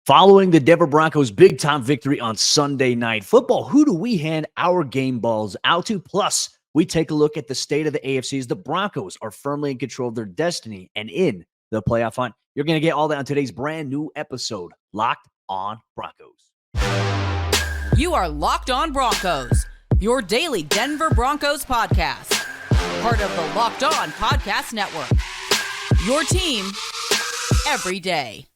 Following the Denver Broncos' big-time victory on Sunday Night Football, who do we hand our game balls out to? Plus, we take a look at the state of the AFC as the Broncos are firmly in control of their destiny and in the playoff hunt. You're going to get all that on today's brand new episode, Locked on Broncos. You are Locked on Broncos, your daily Denver Broncos podcast. Part of the Locked on Podcast Network. Your team every day.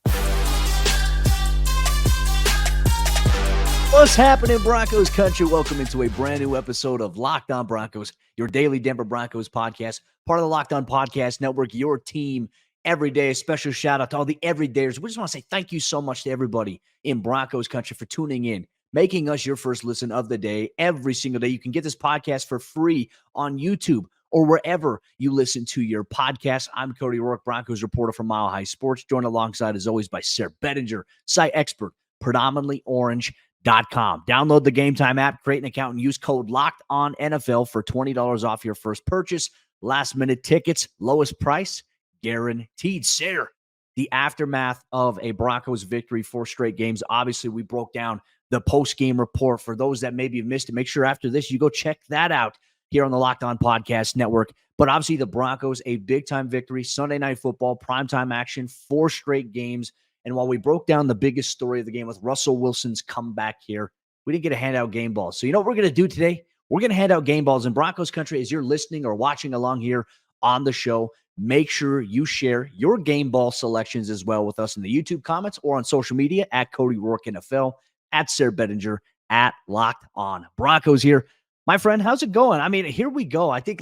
What's happening, Broncos Country? Welcome into a brand new episode of Locked on Broncos, your daily Denver Broncos podcast, part of the Locked on Podcast Network, your team every day. A special shout out to all the everydayers. We just want to say thank you so much to everybody in Broncos Country for tuning in, making us your first listen of the day every single day. You can get this podcast for free on YouTube or wherever you listen to your podcast. I'm Cody Roark, Broncos reporter from Mile High Sports, joined alongside, as always, by Sayre Bedinger, site expert, predominantly orange.com. Download the Gametime app, create an account, and use code LOCKEDONNFL for $20 off your first purchase. Last-minute tickets, lowest price, guaranteed. Sayre, the aftermath of a Broncos victory, 4 straight games. Obviously, we broke down the post-game report. For those that maybe have missed it, make sure after this you go check that out here on the Locked On Podcast Network. But obviously, the Broncos, a big-time victory, Sunday Night Football, primetime action, 4 straight games. And while we broke down the biggest story of the game with Russell Wilson's comeback here, we didn't get to hand out game balls. So you know what we're going to do today? We're going to hand out game balls in Broncos Country. As you're listening or watching along here on the show, make sure you share your game ball selections as well with us in the YouTube comments or on social media at Cody Roark NFL, at Sayre Bedinger, at Locked On Broncos here. My friend, how's it going? I mean, here we go. I think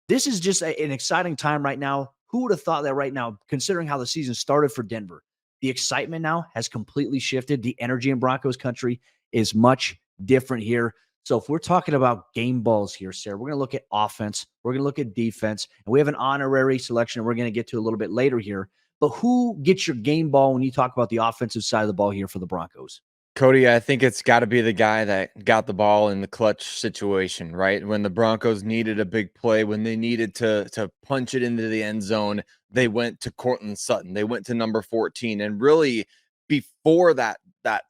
this is just an exciting time right now. Who would have thought that right now, considering how the season started for Denver? The excitement now has completely shifted. The energy in Broncos Country is much different here. So if we're talking about game balls here, Sayre, we're going to look at offense. We're going to look at defense. And we have an honorary selection we're going to get to a little bit later here. But who gets your game ball when you talk about the offensive side of the ball here for the Broncos? Cody, I think it's got to be the guy that got the ball in the clutch situation, right? When the Broncos needed a big play, when they needed to punch it into the end zone, they went to Courtland Sutton. They went to number 14. And really, before that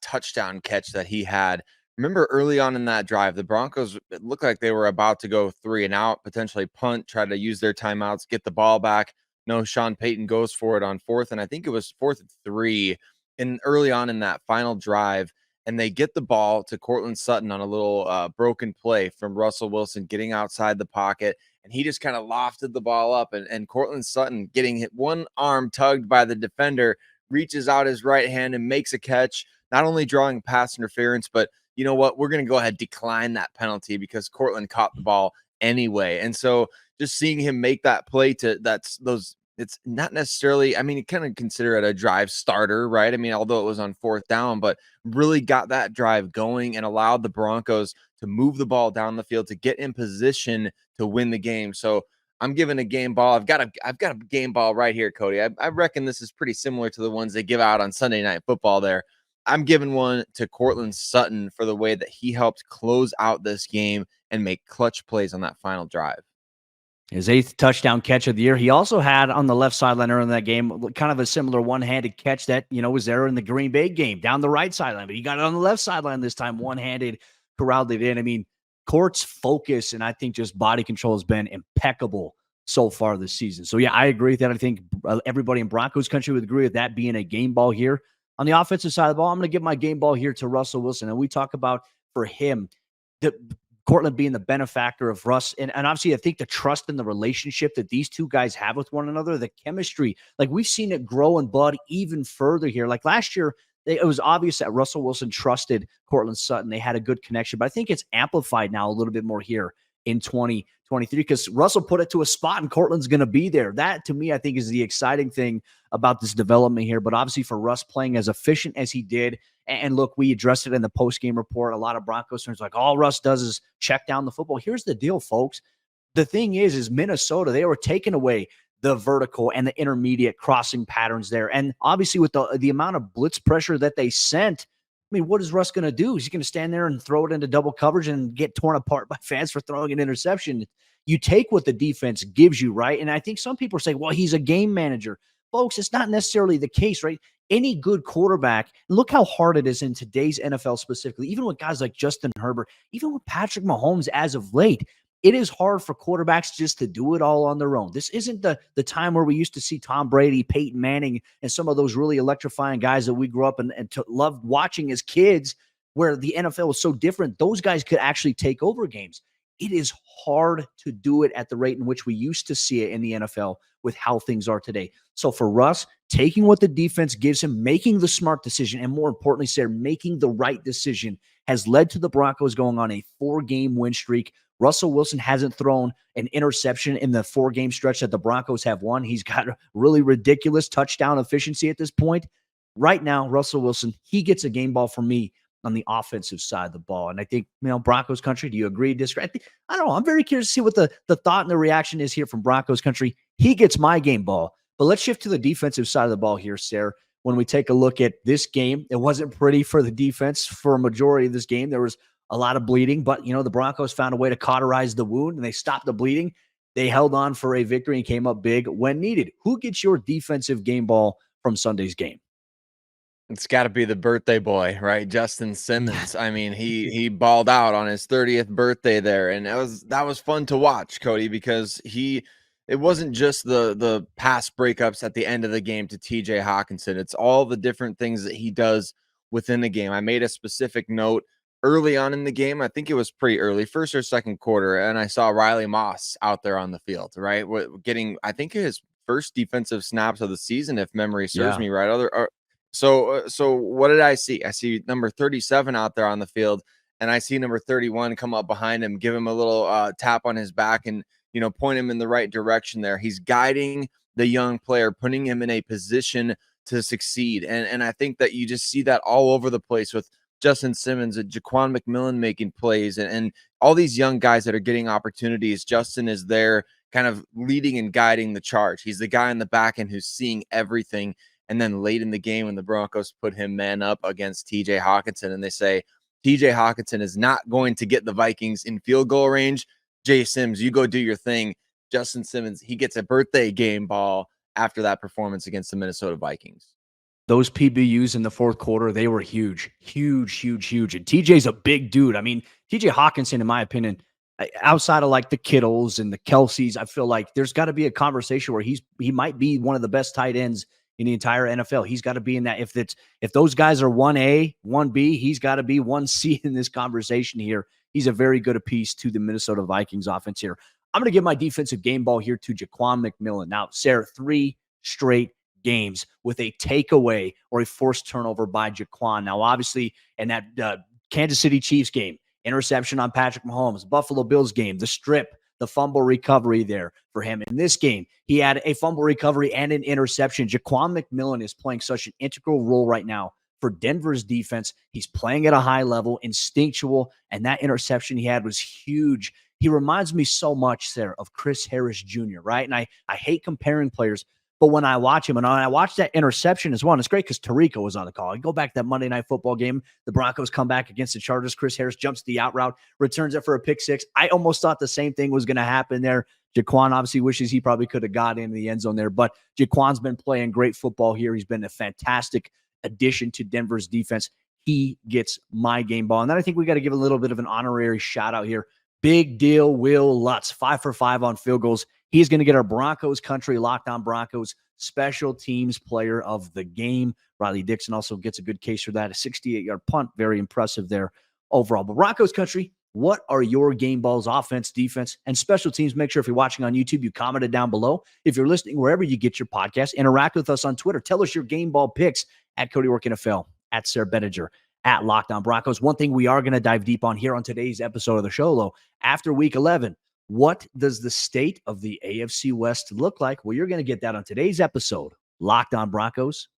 touchdown catch that he had, remember early on in that drive, the Broncos, it looked like they were about to go 3 and out, potentially punt, try to use their timeouts, get the ball back. No, Sean Payton goes for it on 4th, and I think it was 4th and 3. And early on in that final drive, and they get the ball to Courtland Sutton on a little broken play from Russell Wilson getting outside the pocket, and he just kind of lofted the ball up, and Courtland Sutton, getting hit, one arm tugged by the defender, reaches out his right hand and makes a catch, not only drawing pass interference, but you know what? We're going to go ahead and decline that penalty because Courtland caught the ball anyway. And so just seeing him make that play it's not necessarily, I mean, you kind of consider it a drive starter, right? I mean, although it was on 4th down, but really got that drive going and allowed the Broncos to move the ball down the field to get in position to win the game. So I'm giving a game ball. I've got a game ball right here, Cody. I reckon this is pretty similar to the ones they give out on Sunday Night Football there. I'm giving one to Courtland Sutton for the way that he helped close out this game and make clutch plays on that final drive. His 8th touchdown catch of the year. He also had on the left sideline early in that game kind of a similar one-handed catch that, was there in the Green Bay game down the right sideline. But he got it on the left sideline this time, one-handed, corralled it in. I mean, Court's focus and I think just body control has been impeccable so far this season. So, yeah, I agree with that. I think everybody in Broncos Country would agree with that being a game ball here. On the offensive side of the ball, I'm going to give my game ball here to Russell Wilson. And we talk about, for him, Courtland being the benefactor of Russ. And obviously, I think the trust and the relationship that these two guys have with one another, the chemistry, we've seen it grow and bud even further here. Like last year, it was obvious that Russell Wilson trusted Courtland Sutton. They had a good connection. But I think it's amplified now a little bit more here in 2023 because Russell put it to a spot and Courtland's going to be there. That, to me, I think is the exciting thing about this development here. But obviously for Russ playing as efficient as he did, and look, we addressed it in the post-game report. A lot of Broncos fans like, all Russ does is check down the football. Here's the deal, folks. The thing is Minnesota, they were taking away the vertical and the intermediate crossing patterns there. And obviously with the amount of blitz pressure that they sent, I mean, what is Russ going to do? He's going to stand there and throw it into double coverage and get torn apart by fans for throwing an interception. You take what the defense gives you, right? And I think some people are saying, well, he's a game manager. Folks, it's not necessarily the case, right? Any good quarterback, look how hard it is in today's NFL specifically, even with guys like Justin Herbert, even with Patrick Mahomes as of late. It is hard for quarterbacks just to do it all on their own. This isn't the time where we used to see Tom Brady, Peyton Manning, and some of those really electrifying guys that we grew up and loved watching as kids, where the NFL was so different. Those guys could actually take over games. It is hard to do it at the rate in which we used to see it in the NFL with how things are today. So for Russ, taking what the defense gives him, making the smart decision, and more importantly, Sayre, making the right decision has led to the Broncos going on a 4-game win streak. Russell Wilson hasn't thrown an interception in the 4-game stretch that the Broncos have won. He's got a really ridiculous touchdown efficiency at this point. Right now, Russell Wilson, he gets a game ball from me on the offensive side of the ball. And I think, Broncos country, do you agree, disagree? I don't know. I'm very curious to see what the thought and the reaction is here from Broncos country. He gets my game ball. But let's shift to the defensive side of the ball here, Sayre. When we take a look at this game, it wasn't pretty for the defense for a majority of this game. There was a lot of bleeding, but, the Broncos found a way to cauterize the wound, and they stopped the bleeding. They held on for a victory and came up big when needed. Who gets your defensive game ball from Sunday's game? It's got to be the birthday boy, right? Justin Simmons. I mean, he balled out on his 30th birthday there, and that was fun to watch, Cody, because it wasn't just the pass breakups at the end of the game to TJ Hawkinson. It's all the different things that he does within the game. I made a specific note early on in the game. I think it was pretty early, first or second quarter, and I saw Riley Moss out there on the field, right? Getting, I think, his first defensive snaps of the season, if memory serves me right. So what did I see? I see number 37 out there on the field, and I see number 31 come up behind him, give him a little tap on his back, and point him in the right direction there. He's guiding the young player, putting him in a position to succeed. And I think that you just see that all over the place with Justin Simmons and Ja'Quan McMillian making plays and all these young guys that are getting opportunities. Justin is there kind of leading and guiding the charge. He's the guy in the back end who's seeing everything. And then late in the game, when the Broncos put him man up against TJ Hawkinson, and they say, TJ Hawkinson is not going to get the Vikings in field goal range. Jay Sims, you go do your thing. Justin Simmons, he gets a birthday game ball after that performance against the Minnesota Vikings. Those PBUs in the fourth quarter, they were huge. And TJ's a big dude. I mean, TJ Hawkinson, in my opinion, outside of like the Kittles and the Kelseys, I feel like there's got to be a conversation where he might be one of the best tight ends in the entire NFL. He's got to be in that. If those guys are 1A, 1B, he's got to be 1C in this conversation here. He's a very good piece to the Minnesota Vikings offense here. I'm going to give my defensive game ball here to Ja'Quan McMillian. Now, Sayre, 3 straight games with a takeaway or a forced turnover by Ja'Quan. Now, obviously, in that Kansas City Chiefs game, interception on Patrick Mahomes, Buffalo Bills game, the strip, the fumble recovery there for him. In this game, he had a fumble recovery and an interception. Ja'Quan McMillian is playing such an integral role right now for Denver's defense. He's playing at a high level, instinctual, and that interception he had was huge. He reminds me so much, Sayre, of Chris Harris Jr., right? And I hate comparing players, but when I watch him, and I watch that interception as well, and it's great because Tarico was on the call. You go back to that Monday Night Football game, the Broncos come back against the Chargers. Chris Harris jumps the out route, returns it for a pick six. I almost thought the same thing was going to happen there. Ja'Quan obviously wishes he probably could have got into the end zone there, but Ja'Quan's been playing great football here. He's been a fantastic addition to Denver's defense. He gets my game ball. And then I think we got to give a little bit of an honorary shout out here. Big deal, Will Lutz, 5 for 5 on field goals. He's going to get our Broncos Country Locked On Broncos Special Teams Player of the Game. Riley Dixon also gets a good case for that. A 68-yard punt. Very impressive there overall. But Broncos Country, what are your game balls, offense, defense, and special teams? Make sure if you're watching on YouTube, you commented down below. If you're listening wherever you get your podcast, interact with us on Twitter. Tell us your game ball picks at Cody Roark NFL, at Sayre Bedinger, at Locked On Broncos. One thing we are going to dive deep on here on today's episode of the show, though, after Week 11, what does the state of the AFC West look like? Well, you're going to get that on today's episode, Locked On Broncos.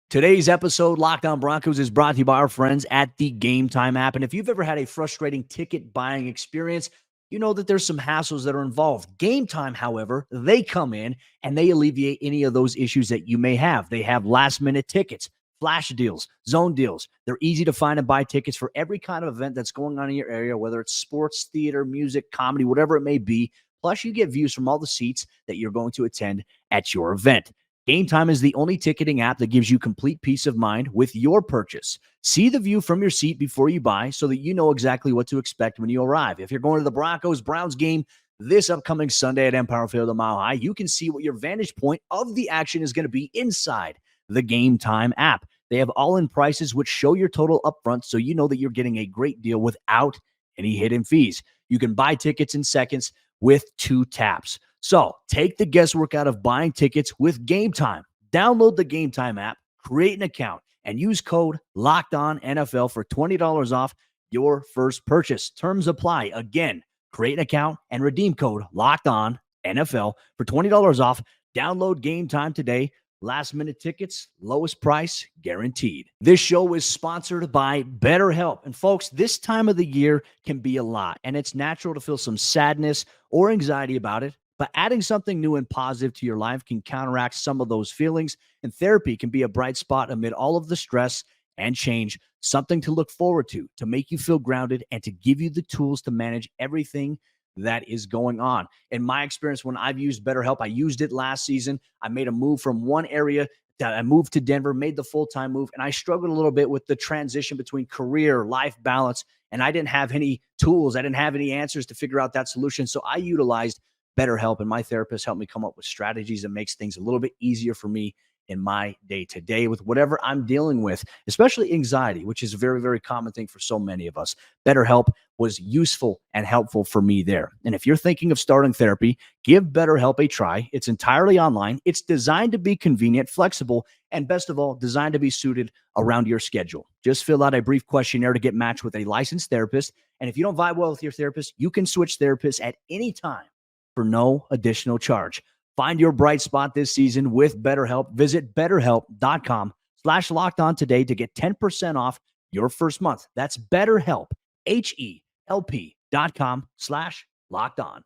Today's episode, Locked On Broncos, is brought to you by our friends at the Gametime app. And if you've ever had a frustrating ticket buying experience, you know that there's some hassles that are involved. Gametime, however, they come in and they alleviate any of those issues that you may have. They have last-minute tickets, flash deals, zone deals. They're easy to find and buy tickets for every kind of event that's going on in your area, whether it's sports, theater, music, comedy, whatever it may be. Plus, you get views from all the seats that you're going to attend at your event. Gametime is the only ticketing app that gives you complete peace of mind with your purchase. See the view from your seat before you buy so that you know exactly what to expect when you arrive. If you're going to the Broncos-Browns game this upcoming Sunday at Empire Field at Mile High, you can see what your vantage point of the action is going to be inside the Gametime app. They have all-in prices which show your total upfront so you know that you're getting a great deal without any hidden fees. You can buy tickets in seconds with 2 taps. So take the guesswork out of buying tickets with Gametime. Download the Gametime app, create an account, and use code LOCKEDONNFL for $20 off your first purchase. Terms apply. Again, create an account and redeem code LOCKEDONNFL for $20 off. Download Gametime today. Last minute tickets, lowest price guaranteed. This show is sponsored by BetterHelp. And folks, this time of the year can be a lot, and it's natural to feel some sadness or anxiety about it. But adding something new and positive to your life can counteract some of those feelings, and therapy can be a bright spot amid all of the stress and change, something to look forward to make you feel grounded and to give you the tools to manage everything that is going on. In my experience, when I've used BetterHelp, I used it last season. I made a move from one area that I moved to Denver, made the full-time move, and I struggled a little bit with the transition between career, life balance, and I didn't have any tools. I didn't have any answers to figure out that solution. So I utilized BetterHelp, and my therapist helped me come up with strategies that makes things a little bit easier for me in my day-to-day with whatever I'm dealing with, especially anxiety, which is a very, very common thing for so many of us. BetterHelp was useful and helpful for me there. And if you're thinking of starting therapy, give BetterHelp a try. It's entirely online. It's designed to be convenient, flexible, and best of all, designed to be suited around your schedule. Just fill out a brief questionnaire to get matched with a licensed therapist. And if you don't vibe well with your therapist, you can switch therapists at any time for no additional charge. Find your bright spot this season with BetterHelp. Visit BetterHelp.com/lockedon today to get 10% off your first month. That's BetterHelp, HELP.com/lockedon.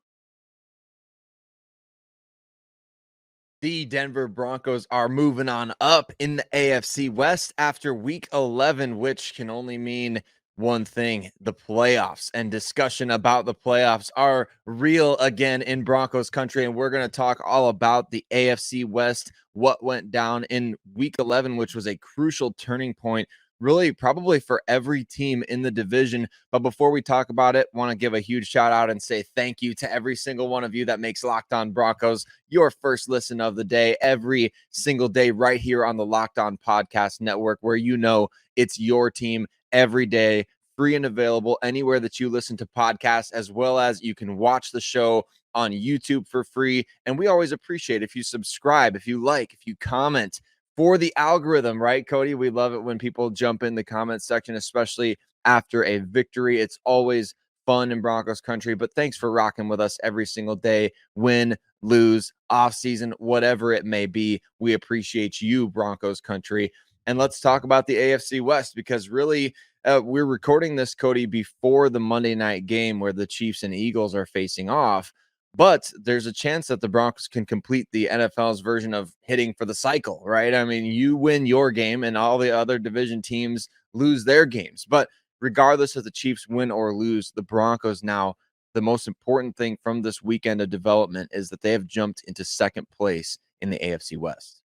The Denver Broncos are moving on up in the AFC West after week 11, which can only mean one thing: the playoffs. And discussion about the playoffs are real again in Broncos country. And we're going to talk all about the AFC West, what went down in week 11, which was a crucial turning point, really probably for every team in the division. But before we talk about it, want to give a huge shout out and say thank you to every single one of you that makes Locked On Broncos your first listen of the day, every single day, right here on the Locked On Podcast Network, where you know it's your team every day, free and available anywhere that you listen to podcasts, as well as you can watch the show on YouTube for free. And we always appreciate if you subscribe, if you like, if you comment for the algorithm, right, Cody? We love it when people jump in the comment section, especially after a victory. It's always fun in Broncos country. But thanks for rocking with us every single day, win, lose, off season, whatever it may be. We appreciate you, Broncos country. And let's talk about the AFC West, because really we're recording this, Cody, before the Monday night game where the Chiefs and Eagles are facing off. But there's a chance that the Broncos can complete the NFL's version of hitting for the cycle, right? I mean, you win your game and all the other division teams lose their games. But regardless if the Chiefs win or lose, the Broncos now, the most important thing from this weekend of development is that they have jumped into second place in the AFC West.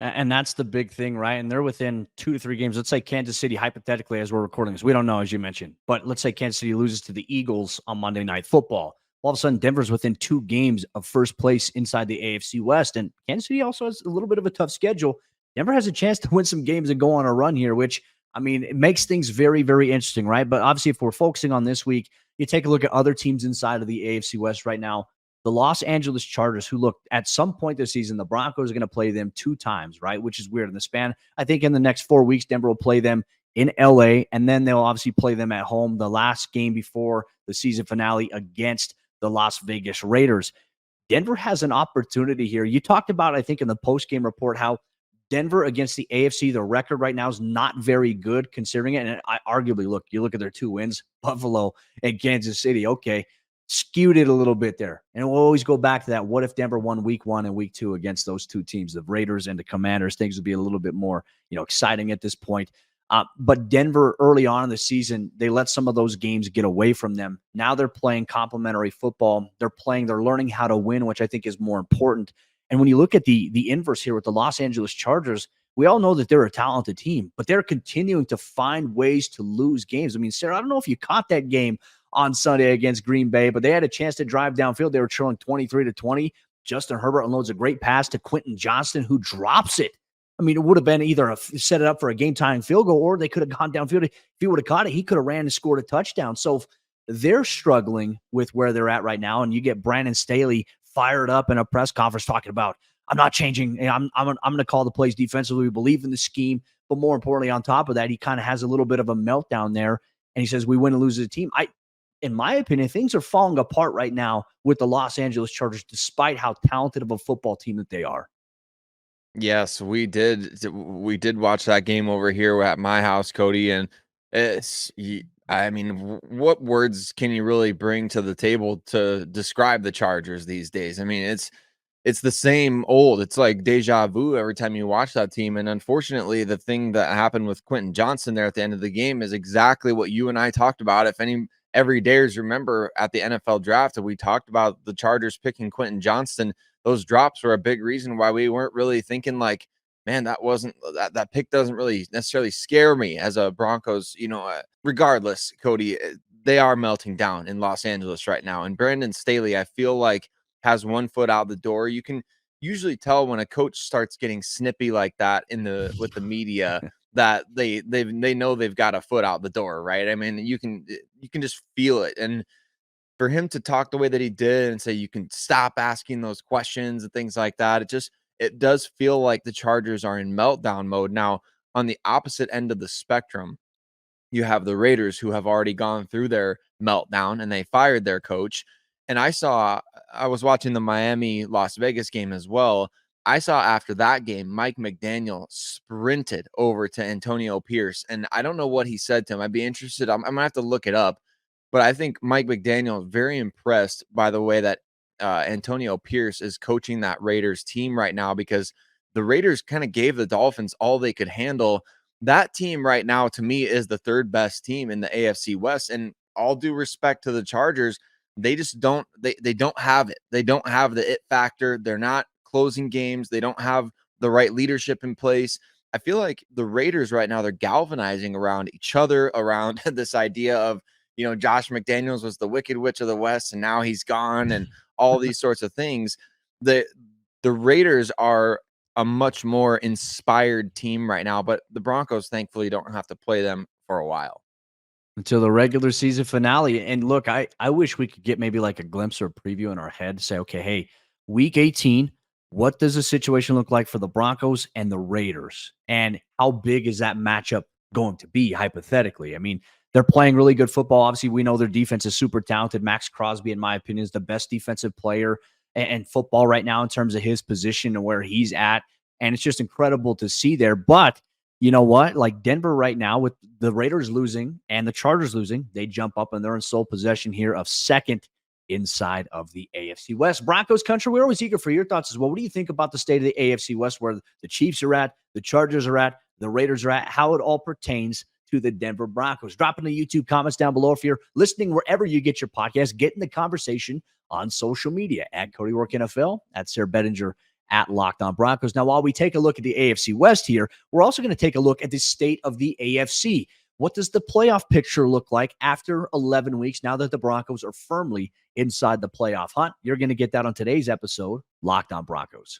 And that's the big thing, right? And they're within 2 to 3 games. Let's say Kansas City, hypothetically, as we're recording this, we don't know, as you mentioned, but let's say Kansas City loses to the Eagles on Monday Night Football. All of a sudden, Denver's within 2 games of first place inside the AFC West. And Kansas City also has a little bit of a tough schedule. Denver has a chance to win some games and go on a run here, which, I mean, it makes things very, very interesting, right? But obviously, if we're focusing on this week, you take a look at other teams inside of the AFC West right now. The Los Angeles Chargers, who look at some point this season, the Broncos are going to play them 2 times, right? Which is weird in the span. I think in the next 4 weeks, Denver will play them in LA, and then they'll obviously play them at home the last game before the season finale against the Las Vegas Raiders. Denver has an opportunity here. You talked about, I think, in the post-game report, how Denver against the AFC, the record right now is not very good considering it. And I arguably, look, you look at their 2 wins, Buffalo and Kansas City. Okay, skewed it a little bit there. And we'll always go back to that. What if Denver won week 1 and week 2 against those 2 teams, the Raiders and the Commanders? Things would be a little bit more, exciting at this point. But Denver, early on in the season, they let some of those games get away from them. Now they're playing complementary football. They're learning how to win, which I think is more important. And when you look at the inverse here with the Los Angeles Chargers, we all know that they're a talented team, but they're continuing to find ways to lose games. I mean, Sayre, I don't know if you caught that game on Sunday against Green Bay, but they had a chance to drive downfield. They were trailing 23-20. Justin Herbert unloads a great pass to Quentin Johnston, who drops it. I mean, it would have been either set it up for a game-tying field goal, or they could have gone downfield. If he would have caught it, he could have ran and scored a touchdown. So they're struggling with where they're at right now, and you get Brandon Staley fired up in a press conference talking about, I'm not changing. I'm going to call the plays defensively. We believe in the scheme. But more importantly, on top of that, he kind of has a little bit of a meltdown there, and he says we win and lose as a team. In my opinion, things are falling apart right now with the Los Angeles Chargers, despite how talented of a football team that they are. Yes, we did. We did watch that game over here at my house, Cody, and I mean, what words can you really bring to the table to describe the Chargers these days? I mean, it's the same old. It's like deja vu every time you watch that team. And unfortunately, the thing that happened with Quentin Johnston there at the end of the game is exactly what you and I talked about. If any everydayers remember at the NFL draft, we talked about the Chargers picking Quentin Johnston. Those drops were a big reason why we weren't really thinking like, man, that pick doesn't really necessarily scare me as a Broncos, regardless, Cody, they are melting down in Los Angeles right now. And Brandon Staley, I feel like, has one foot out the door. You can usually tell when a coach starts getting snippy like that with the media that they know they've got a foot out the door, right? I mean, you can just feel it. And for him to talk the way that he did and say you can stop asking those questions and things like that, it does feel like the Chargers are in meltdown mode. Now, on the opposite end of the spectrum, you have the Raiders, who have already gone through their meltdown and they fired their coach. And I was watching the Miami Las Vegas game as well. I saw after that game, Mike McDaniel sprinted over to Antonio Pierce. And I don't know what he said to him. I'd be interested. I'm going to have to look it up. But I think Mike McDaniel is very impressed by the way that Antonio Pierce is coaching that Raiders team right now, because the Raiders kind of gave the Dolphins all they could handle. That team right now, to me, is the third best team in the AFC West. And all due respect to the Chargers, they just don't have it. They don't have the it factor. They're not closing games. They don't have the right leadership in place. I feel like the Raiders right now, they're galvanizing around each other, around this idea of, Josh McDaniels was the Wicked Witch of the West and now he's gone, and all these sorts of things. The Raiders are a much more inspired team right now, but the Broncos thankfully don't have to play them for a while. Until the regular season finale. And look, I wish we could get maybe like a glimpse or a preview in our head to say, okay, hey, week 18, what does the situation look like for the Broncos and the Raiders? And how big is that matchup going to be, hypothetically? I mean, they're playing really good football. Obviously, we know their defense is super talented. Max Crosby, in my opinion, is the best defensive player in football right now in terms of his position and where he's at. And it's just incredible to see there. But you know what? Like Denver right now, with the Raiders losing and the Chargers losing, they jump up and they're in sole possession here of second inside of the AFC West. Broncos Country, we're always eager for your thoughts as well. What do you think about the state of the AFC West, where the Chiefs are at, the Chargers are at, the Raiders are at, how it all pertains to the Denver Broncos? Drop in the YouTube comments down below. If you're listening wherever you get your podcast, get in the conversation on social media at Cody Roark NFL, at Sayre Bedinger, at Locked On Broncos. Now, while we take a look at the AFC West here, we're also going to take a look at the state of the AFC. What does the playoff picture look like after 11 weeks now that the Broncos are firmly inside the playoff hunt? You're going to get that on today's episode, Locked On Broncos.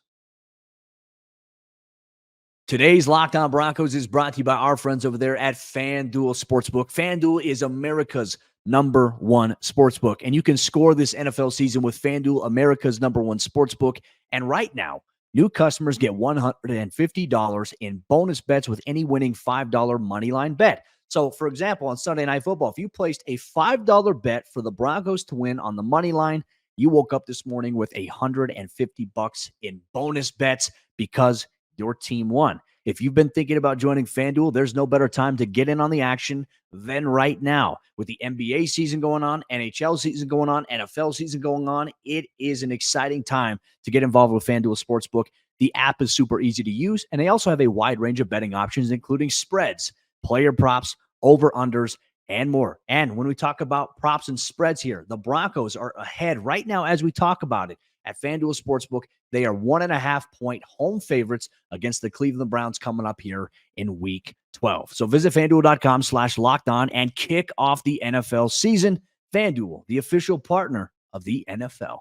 Today's Locked On Broncos is brought to you by our friends over there at FanDuel Sportsbook. FanDuel is America's number one sportsbook, and you can score this NFL season with FanDuel, America's number one sportsbook. And right now, new customers get $150 in bonus bets with any winning $5 moneyline bet. So, for example, on Sunday Night Football, if you placed a $5 bet for the Broncos to win on the money line, you woke up this morning with $150 in bonus bets because your team won. If you've been thinking about joining FanDuel, there's no better time to get in on the action than right now. With the NBA season going on, NHL season going on, NFL season going on, it is an exciting time to get involved with FanDuel Sportsbook. The app is super easy to use, and they also have a wide range of betting options, including spreads, player props, over-unders, and more. And when we talk about props and spreads here, the Broncos are ahead right now as we talk about it at FanDuel Sportsbook. They are 1.5-point home favorites against the Cleveland Browns coming up here in week 12. So visit FanDuel.com/lockedon and kick off the NFL season. FanDuel, the official partner of the NFL.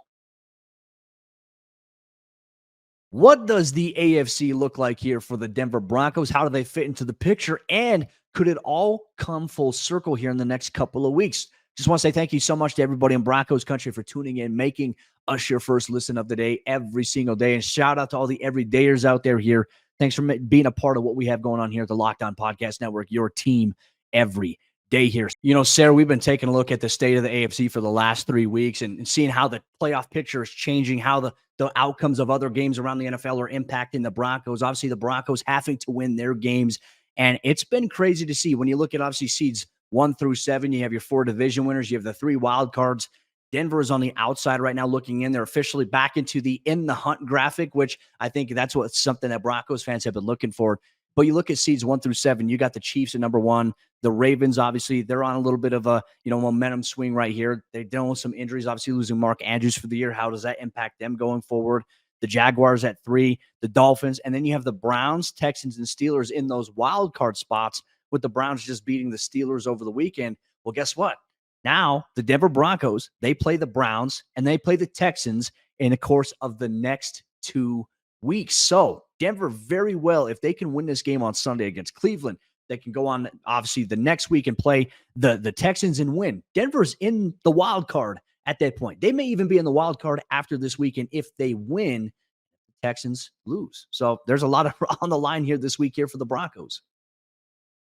What does the AFC look like here for the Denver Broncos? How do they fit into the picture? And could it all come full circle here in the next couple of weeks? Just want to say thank you so much to everybody in Broncos Country for tuning in, making us your first listen of the day every single day. And shout out to all the everydayers out there here. Thanks for being a part of what we have going on here at the Locked On Podcast Network, your team every day here. You know, Sayre, we've been taking a look at the state of the AFC for the last 3 weeks and seeing how the playoff picture is changing, how the outcomes of other games around the NFL are impacting the Broncos. Obviously, the Broncos having to win their games. And it's been crazy to see when you look at obviously seeds 1 through 7, you have your 4 division winners, you have the 3 wild cards. Denver is on the outside right now looking in. They're officially back into the in the hunt graphic, which I think that's what's something that Broncos fans have been looking for. But you look at seeds 1 through 7, you got the Chiefs at number 1. The Ravens, obviously, they're on a little bit of a momentum swing right here. They're dealing with some injuries, obviously losing Mark Andrews for the year. How does that impact them going forward? The Jaguars at 3, the Dolphins, and then you have the Browns, Texans, and Steelers in those wild card spots, with the Browns just beating the Steelers over the weekend. Well, guess what? Now the Denver Broncos, they play the Browns and they play the Texans in the course of the next 2 weeks. So Denver very well, if they can win this game on Sunday against Cleveland, they can go on obviously the next week and play the Texans and win. Denver's in the wild card at that point. They may even be in the wild card after this weekend if they win. The Texans lose. So there's a lot of on the line here this week here for the Broncos.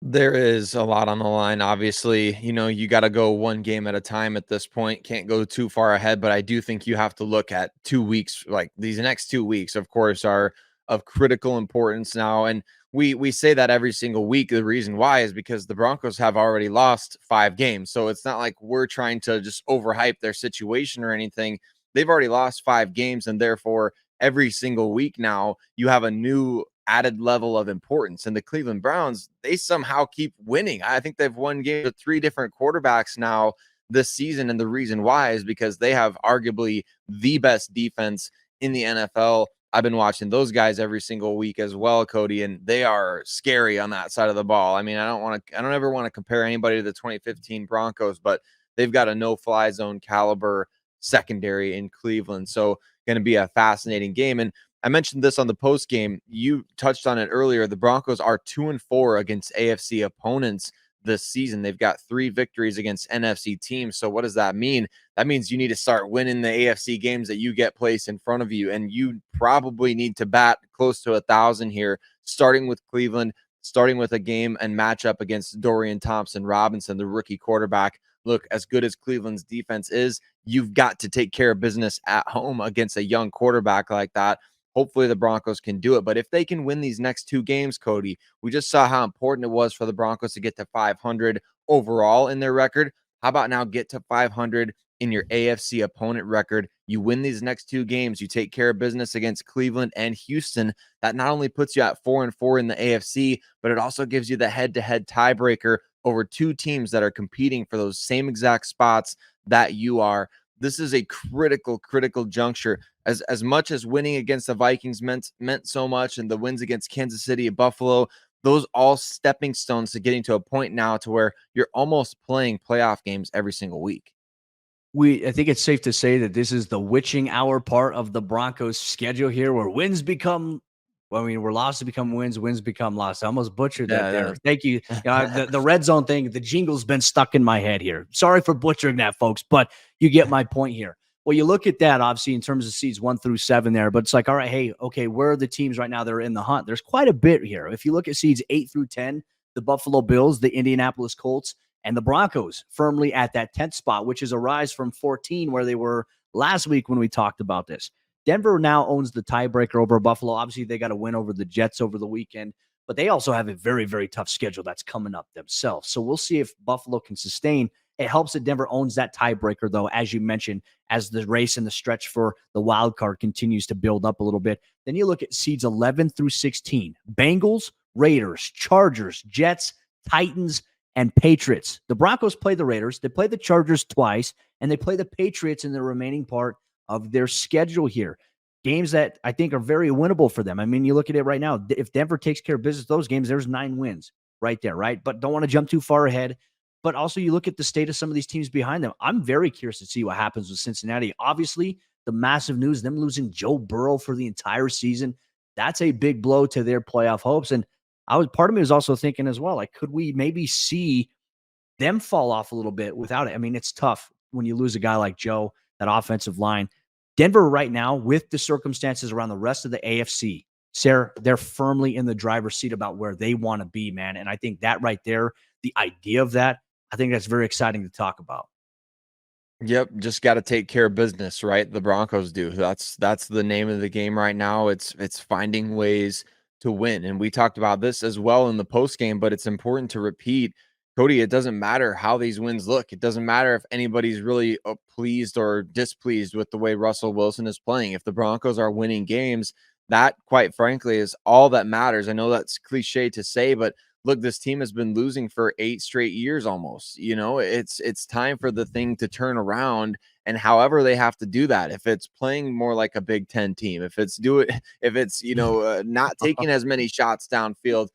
There is a lot on the line. Obviously, you got to go one game at a time at this point. Can't go too far ahead, but I do think you have to look at 2 weeks. Like these next 2 weeks, of course, are of critical importance now. And we say that every single week. The reason why is because the Broncos have already lost 5 games. So it's not like we're trying to just overhype their situation or anything. They've already lost 5 games, and therefore every single week now you have a new added level of importance. And the Cleveland Browns, they somehow keep winning. I think they've won games with 3 different quarterbacks now this season. And the reason why is because they have arguably the best defense in the NFL. I've been watching those guys every single week as well, Cody, and they are scary on that side of the ball. I mean, I don't ever want to compare anybody to the 2015 Broncos, but they've got a no-fly zone caliber secondary in Cleveland. So going to be a fascinating game. And I mentioned this on the post game. You touched on it earlier. The Broncos are 2-4 against AFC opponents this season. They've got 3 victories against NFC teams. So what does that mean? That means you need to start winning the AFC games that you get placed in front of you. And you probably need to bat close to 1,000 here, starting with Cleveland, starting with a game and matchup against Dorian Thompson-Robinson, the rookie quarterback. Look, as good as Cleveland's defense is, you've got to take care of business at home against a young quarterback like that. Hopefully the Broncos can do it. But if they can win these next 2 games, Cody, we just saw how important it was for the Broncos to get to 500 overall in their record. How about now get to 500 in your AFC opponent record? You win these next 2 games. You take care of business against Cleveland and Houston. That not only puts you at 4-4 in the AFC, but it also gives you the head-to-head tiebreaker over 2 teams that are competing for those same exact spots that you are. This is a critical juncture. As much as winning against the Vikings meant so much, and the wins against Kansas City and Buffalo, those all stepping stones to getting to a point now to where you're almost playing playoff games every single week. I think it's safe to say that this is the witching hour part of the Broncos schedule here, where wins become, where losses become wins, wins become losses. I almost butchered that there. Thank you. The red zone thing, the jingle's been stuck in my head here. Sorry for butchering that, folks, but you get my point here. Well, you look at that, obviously, in terms of seeds 1 through 7 there, but it's like, all right, hey, okay, where are the teams right now that are in the hunt? There's quite a bit here. If you look at seeds 8 through 10, the Buffalo Bills, the Indianapolis Colts, and the Broncos firmly at that 10th spot, which is a rise from 14 where they were last week when we talked about this. Denver now owns the tiebreaker over Buffalo. Obviously, they got to win over the Jets over the weekend, but they also have a very, very tough schedule that's coming up themselves. So we'll see if Buffalo can sustain. It helps that Denver owns that tiebreaker, though, as you mentioned, as the race and the stretch for the wild card continues to build up a little bit. Then you look at seeds 11 through 16. Bengals, Raiders, Chargers, Jets, Titans, and Patriots. The Broncos play the Raiders, they play the Chargers twice, and they play the Patriots in the remaining part of their schedule here. Games that I think are very winnable for them. I mean, you look at it right now. If Denver takes care of business, those games, there's 9 wins right there, right? But don't want to jump too far ahead. But also, you look at the state of some of these teams behind them. I'm very curious to see what happens with Cincinnati. Obviously, the massive news, them losing Joe Burrow for the entire season, that's a big blow to their playoff hopes. And part of me was also thinking as well, like, could we maybe see them fall off a little bit without it? I mean, it's tough when you lose a guy like Joe, that offensive line. Denver right now, with the circumstances around the rest of the AFC, Sayre, they're firmly in the driver's seat about where they want to be, man. And I think that right there, the idea of that, I think that's very exciting to talk about. Yep, just got to take care of business, right? The Broncos do. That's the name of the game right now. It's finding ways to win. And we talked about this as well in the post game, but it's important to repeat, Cody, it doesn't matter how these wins look. It doesn't matter if anybody's really pleased or displeased with the way Russell Wilson is playing. If the Broncos are winning games, that quite frankly is all that matters. I know that's cliche to say, but look, this team has been losing for 8 straight years almost. You know, it's time for the thing to turn around, and however they have to do that. If it's playing more like a Big Ten team, if it's not taking as many shots downfield,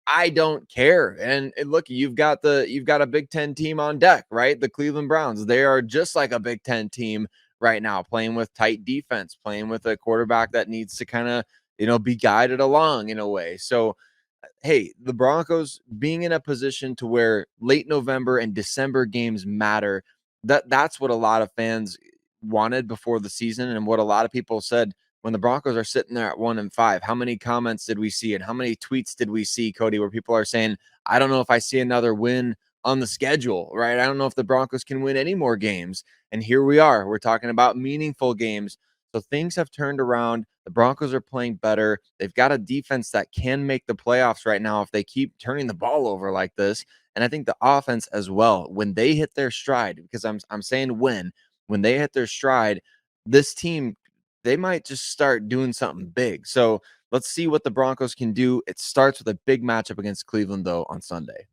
I don't care. And look, you've got a Big Ten team on deck, right? The Cleveland Browns. They are just like a Big Ten team right now, playing with tight defense, playing with a quarterback that needs to kind of, be guided along in a way. So hey, the Broncos being in a position to where late November and December games matter, that's what a lot of fans wanted before the season, and what a lot of people said when the Broncos are sitting there at 1-5. How many comments did we see and how many tweets did we see, Cody, where people are saying, I don't know if I see another win on the schedule, right? I don't know if the Broncos can win any more games. And here we are. We're talking about meaningful games. So things have turned around. The Broncos are playing better. They've got a defense that can make the playoffs right now if they keep turning the ball over like this. And I think the offense as well, when they hit their stride, because I'm saying when they hit their stride, this team, they might just start doing something big. So let's see what the Broncos can do. It starts with a big matchup against Cleveland, though, on Sunday.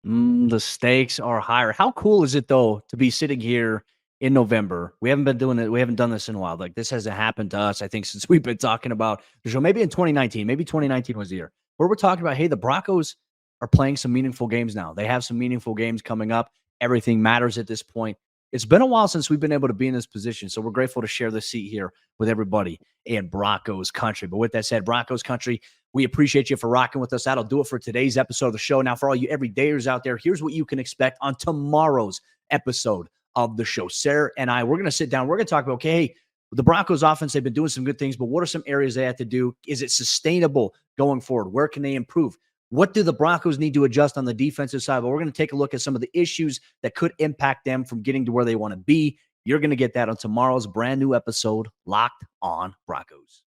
The stakes are higher. How cool is it, though, to be sitting here in November? We haven't been doing it. We haven't done this in a while. Like, this hasn't happened to us, I think, since we've been talking about the show. Maybe in 2019. Maybe 2019 was the year where we're talking about, hey, the Broncos are playing some meaningful games now. They have some meaningful games coming up. Everything matters at this point. It's been a while since we've been able to be in this position, so we're grateful to share the seat here with everybody in Broncos Country. But with that said, Broncos Country, we appreciate you for rocking with us. That'll do it for today's episode of the show. Now, for all you everydayers out there, here's what you can expect on tomorrow's episode of the show. Sayre and I, we're going to sit down. We're going to talk about, okay, hey, the Broncos offense, they've been doing some good things, but what are some areas they have to do? Is it sustainable going forward? Where can they improve? What do the Broncos need to adjust on the defensive side? But we're going to take a look at some of the issues that could impact them from getting to where they want to be. You're going to get that on tomorrow's brand new episode, Locked on Broncos.